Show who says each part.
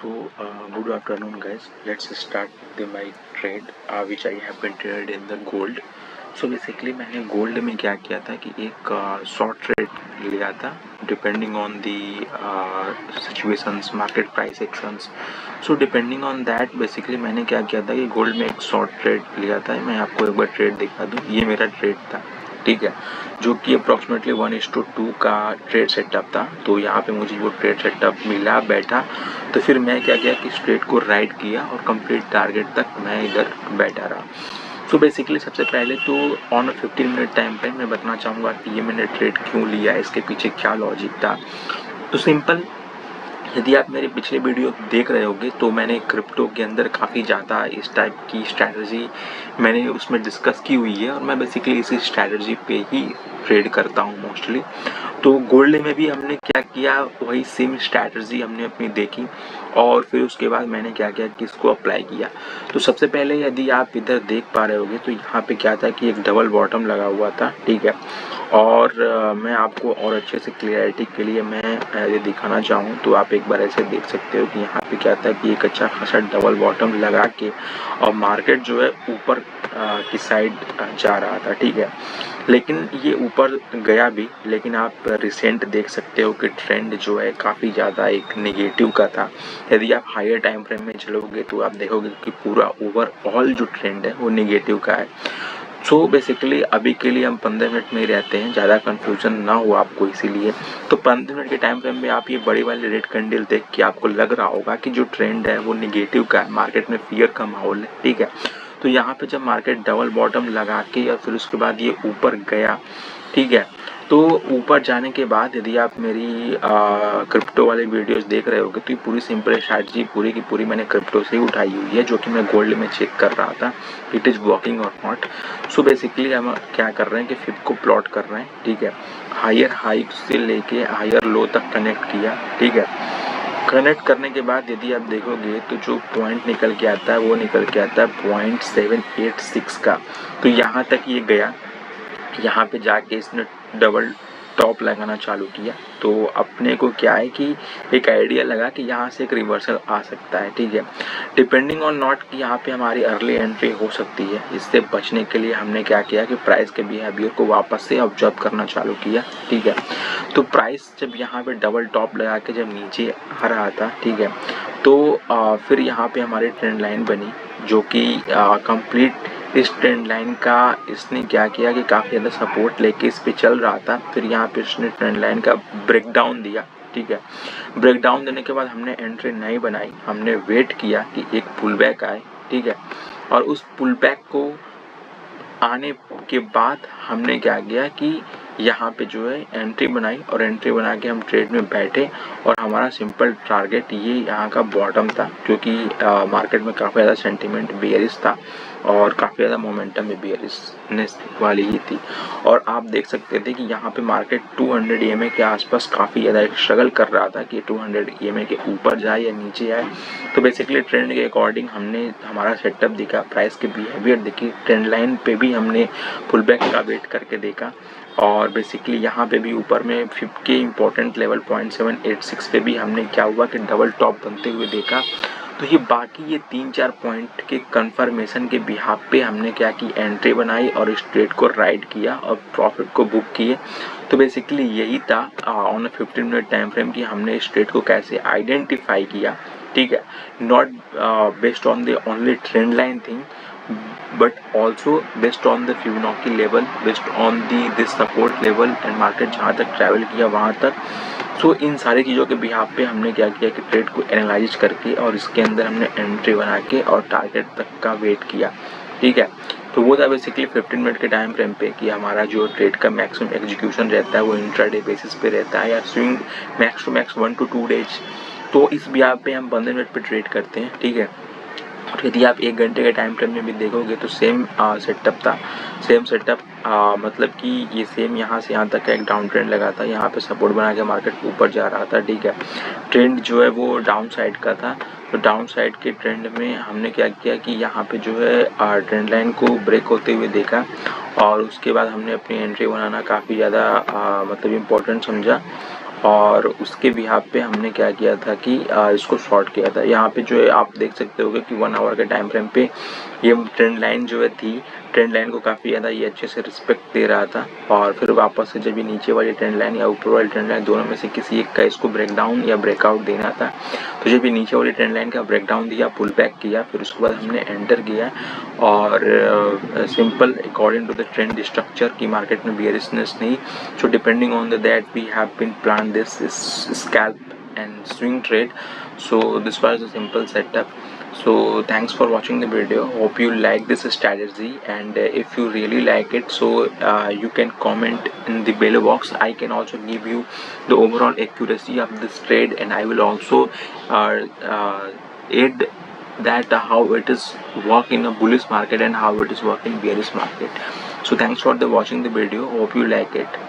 Speaker 1: Good afternoon, guys. Let's start my trade, which I have been traded in the gold. Basically मैंने gold में क्या किया था कि एक शॉर्ट ट्रेड लिया था depending on the situations, market price actions. Depending on that basically मैंने क्या किया था कि गोल्ड में एक शॉर्ट ट्रेड लिया था. मैं आपको एक बार ट्रेड दिखा दूँ. ये मेरा ट्रेड था, ठीक है, जो कि अप्रॉक्सीमेटली 1:2 का ट्रेड सेटअप था. तो यहाँ पे मुझे वो ट्रेड सेटअप मिला, बैठा, तो फिर मैं क्या किया कि इस ट्रेड को राइड किया और कंप्लीट टारगेट तक मैं इधर बैठा रहा. बेसिकली सबसे पहले तो ऑन 15 मिनट टाइम पे मैं बताना चाहूँगा कि ये मैंने ट्रेड क्यों लिया, इसके पीछे क्या लॉजिक था. सिंपल, यदि आप मेरे पिछले वीडियो देख रहे होंगे तो मैंने क्रिप्टो के अंदर काफ़ी ज़्यादा इस टाइप की स्ट्रैटेजी मैंने उसमें डिस्कस की हुई है और मैं बेसिकली इसी स्ट्रैटेजी पे ही ट्रेड करता हूँ मोस्टली. तो गोल्ड में भी हमने क्या किया, वही सेम स्ट्रैटेजी हमने अपनी देखी और फिर उसके बाद मैंने क्या किया कि इसको अप्लाई किया. तो सबसे पहले यदि आप इधर देख पा रहे होंगे तो यहाँ पे क्या था कि एक डबल बॉटम लगा हुआ था, ठीक है. और मैं आपको और अच्छे से क्लियरिटी के लिए मैं ये दिखाना चाहूँ तो आप एक बार ऐसे देख सकते हो कि यहाँ पे क्या था कि एक अच्छा खासा डबल बॉटम लगा के और मार्केट जो है ऊपर की साइड जा रहा था, ठीक है. लेकिन ये ऊपर गया भी, लेकिन आप रिसेंट देख सकते हो कि ट्रेंड जो है काफ़ी ज़्यादा एक नेगेटिव का था. यदि आप हायर टाइम फ्रेम में चलोगे तो आप देखोगे कि पूरा ओवरऑल जो ट्रेंड है वो नेगेटिव का है. बेसिकली अभी के लिए हम 15 मिनट में ही रहते हैं, ज़्यादा कंफ्यूजन ना हो आपको इसीलिए. तो 15 मिनट के टाइम फ्रेम में आप ये बड़ी वाली रेड कैंडल देख के आपको लग रहा होगा कि जो ट्रेंड है वो नेगेटिव का है, मार्केट में फियर का माहौल है, ठीक है. तो यहाँ पे जब मार्केट डबल बॉटम लगा के और फिर उसके बाद ये ऊपर गया, ठीक है. तो ऊपर जाने के बाद यदि आप मेरी क्रिप्टो वाले वीडियोस देख रहे होगे तो ये पूरी सिंपल स्ट्रैटेजी पूरी की पूरी मैंने क्रिप्टो से ही उठाई हुई है, जो कि मैं गोल्ड में चेक कर रहा था इट इज़ वर्किंग और नॉट. बेसिकली हम क्या कर रहे हैं कि फिब को प्लॉट कर रहे हैं, ठीक है. हायर हाई से लेके हायर लो तक कनेक्ट किया, ठीक है. कनेक्ट करने के बाद यदि आप देखोगे तो जो पॉइंट निकल के आता है वो निकल के आता है 0.786 का. तो यहाँ तक ये गया, यहाँ पे जाके इसने डबल टॉप लगाना चालू किया. तो अपने को क्या है कि एक आइडिया लगा कि यहाँ से एक रिवर्सल आ सकता है, ठीक है. डिपेंडिंग ऑन नॉट कि यहाँ पे हमारी अर्ली एंट्री हो सकती है. इससे बचने के लिए हमने क्या किया कि प्राइस के बिहेवियर को वापस से ऑब्जर्व करना चालू किया, ठीक है. तो प्राइस जब यहाँ पे डबल टॉप लगा के जब नीचे आ रहा था, ठीक है, तो फिर यहाँ पे हमारी ट्रेंड लाइन बनी जो कि कंप्लीट इस ट्रेंड लाइन का इसने क्या किया कि काफ़ी ज़्यादा सपोर्ट लेके इस पे चल रहा था. फिर यहाँ पे इसने ट्रेंड लाइन का ब्रेक डाउन दिया, ठीक है. ब्रेक डाउन देने के बाद हमने एंट्री नहीं बनाई, हमने वेट किया कि एक पुल बैक आए, ठीक है. और उस पुल बैक को आने के बाद हमने क्या किया कि यहाँ पे जो है एंट्री बनाई और एंट्री बना के हम ट्रेड में बैठे और हमारा सिंपल टारगेट ये यहाँ का बॉटम था, क्योंकि मार्केट में काफ़ी ज़्यादा सेंटीमेंट बेयरिश था और काफ़ी ज़्यादा मोमेंटम में बेयरिशनेस वाली ही थी. और आप देख सकते थे कि यहाँ पे मार्केट 200 EMA के आसपास काफ़ी ज़्यादा स्ट्रगल कर रहा था कि 200 EMA के ऊपर जाए या नीचे आए. तो बेसिकली ट्रेंड के अकॉर्डिंग हमने हमारा सेटअप देखा, प्राइस के बिहेवियर देखी, ट्रेंड लाइन पे भी हमने पुल बैक का वेट करके देखा. और बेसिकली यहाँ पे भी ऊपर में फिब के इम्पोर्टेंट लेवल 0.786 पे भी हमने क्या हुआ कि डबल टॉप बनते हुए देखा. तो ये बाकी ये 3-4 पॉइंट के कंफर्मेशन के बिहाफ पे हमने क्या की एंट्री बनाई और इस ट्रेड को राइड किया और प्रॉफिट को बुक किए. तो बेसिकली यही था ऑन 15 मिनट टाइम फ्रेम कि हमने इस ट्रेड को कैसे आइडेंटिफाई किया, ठीक है. Not based on the only trend line thing but also based on the Fibonacci level, based on this support level and market जहाँ तक ट्रैवल किया वहाँ तक. इन सारी चीज़ों के बिहाफ पे हमने क्या किया कि ट्रेड को एनालाइज करके और इसके अंदर हमने एंट्री बना के और टारगेट तक का वेट किया, ठीक है. तो वो था बेसिकली 15 मिनट के टाइम फ्रेम पे कि हमारा जो ट्रेड का मैक्सिमम एग्जीक्यूशन रहता है वो इंट्राडे बेसिस पे रहता है या swing max to max 1 to 2 days. तो इस बिहाफ पे हम 15 मिनट पे ट्रेड करते हैं, ठीक है. और यदि आप 1 घंटे के टाइम फ्रेम में भी देखोगे तो सेम सेटअप था, सेम सेटअप मतलब कि ये सेम यहाँ से यहाँ तक का एक डाउन ट्रेंड लगा था, यहाँ पे सपोर्ट बना के मार्केट ऊपर जा रहा था, ठीक है. ट्रेंड जो है वो डाउन साइड का था. तो डाउन साइड के ट्रेंड में हमने क्या किया कि यहाँ पे जो है ट्रेंड लाइन को ब्रेक होते हुए देखा और उसके बाद हमने अपनी एंट्री बनाना काफ़ी ज़्यादा मतलब इम्पोर्टेंट समझा और उसके बिहाफ पे हमने क्या किया था कि इसको शॉर्ट किया था। यहाँ पे जो है आप देख सकते होगे कि 1 आवर के टाइम फ्रेम पे ये ट्रेंड लाइन जो है थी, ट्रेंड लाइन को काफ़ी ज़्यादा ये अच्छे से रिस्पेक्ट दे रहा था। और फिर वापस से जब ये नीचे वाली ट्रेंड लाइन या ऊपर वाली ट्रेंड लाइन दोनों में से किसी एक का इसको ब्रेक डाउन या ब्रेकआउट देना था, तो जब ये नीचे वाली ट्रेंड लाइन का ब्रेक डाउन दिया, पुल बैक किया, फिर उसके बाद हमने एंटर किया और simple according to the trend structure की मार्केट में बियरिशनेस नहीं। So depending on that we have been plan this scalp and swing trade. So this was a simple setup. So thanks for watching the video. Hope you like this strategy, and if you really like it, so you can comment in the below box. I can also give you the overall accuracy of this trade, and I will also add that how it is work in a bullish market and how it is work in bearish market. So thanks for the watching the video. Hope you like it.